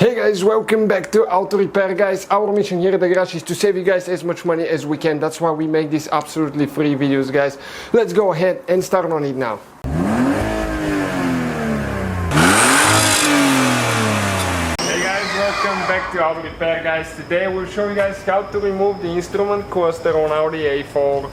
Hey guys, welcome back to Auto Repair, guys. Our mission here at the garage is to save you guys as much money as we can. That's why we make these absolutely free videos, guys. Let's go ahead and start on it now. Hey guys, welcome back to Auto Repair, guys. Today we'll show you guys how to remove the instrument cluster on Audi A4.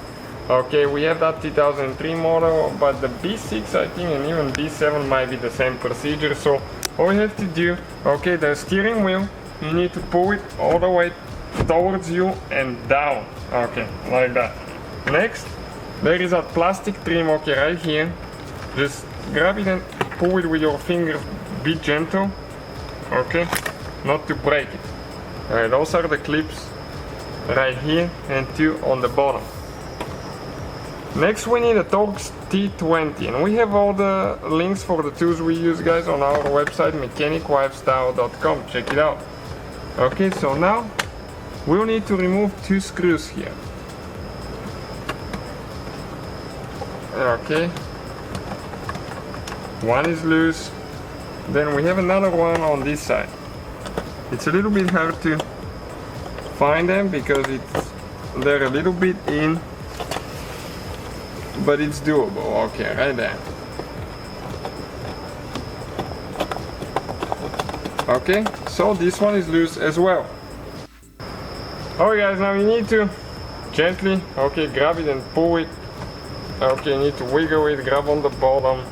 Okay, we have that 2003 model, but the B6 I think and even B7 might be the same procedure. So all you have to do, okay, the steering wheel, you need to pull it all the way towards you and down. Okay, like that. Next, there is that plastic trim, okay, right here. Just grab it and pull it with your fingers. Be gentle, okay, not to break it. Alright, those are the clips right here and two on the bottom. Next we need a Torx T20, and we have all the links for the tools we use, guys, on our website mechaniclifestyle.com. check it out. Okay, so now we'll need to remove two screws here. Okay, one is loose, then we have another one on this side. It's a little bit hard to find them because they're a little bit in, but it's doable. Okay, right there. Okay, so this one is loose as well. Alright guys, now you need to gently, okay, grab it and pull it. Okay, you need to wiggle it, grab on the bottom.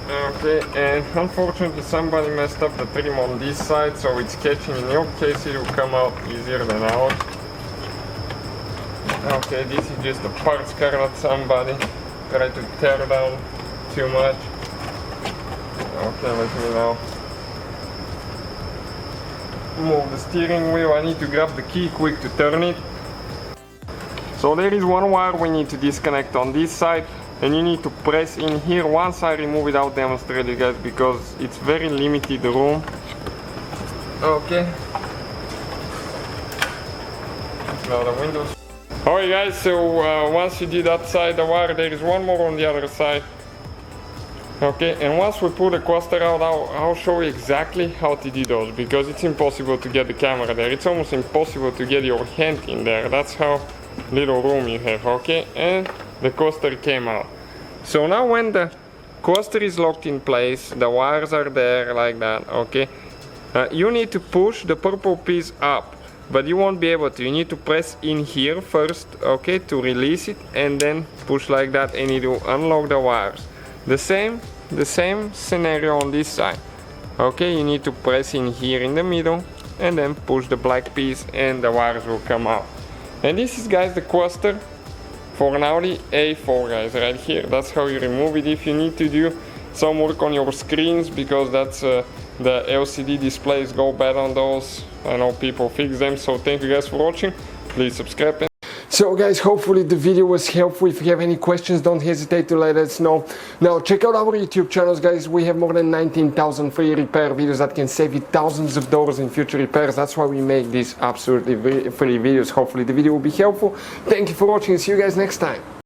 Okay, and unfortunately somebody messed up the trim on this side, so it's catching. In your case it will come out easier than ours. Okay, this is just a parts car that somebody tried to tear down too much. Okay, let me now move the steering wheel. I need to grab the key quick to turn it. So there is one wire we need to disconnect on this side, and you need to press in here. Once I remove it, I'll demonstrate you guys because it's very limited room. Okay. Now the windows. Alright guys, so once you do that side the wire, there is one more on the other side. Okay, and once we pull the cluster out, I'll show you exactly how to do those, because it's impossible to get the camera there. It's almost impossible to get your hand in there. That's how little room you have. Okay, and the cluster came out. So now when the cluster is locked in place, the wires are there like that. Okay, you need to push the purple piece up. But you won't be able to. You need to press in here first, okay, to release it, and then push like that, and it will unlock the wires. The same scenario on this side. Okay, you need to press in here in the middle, and then push the black piece, and the wires will come out. And this is, guys, the cluster for an Audi A4, guys, right here. That's how you remove it. If you need to do some work on your screens, because that's the LCD displays go bad on those. I know people fix them, so thank you guys for watching. Please subscribe. So guys, hopefully the video was helpful. If you have any questions, don't hesitate to let us know. Now check out our YouTube channels, guys. We have more than 19,000 free repair videos that can save you thousands of dollars in future repairs. That's why we make these absolutely free videos. Hopefully the video will be helpful. Thank you for watching. See you guys next time.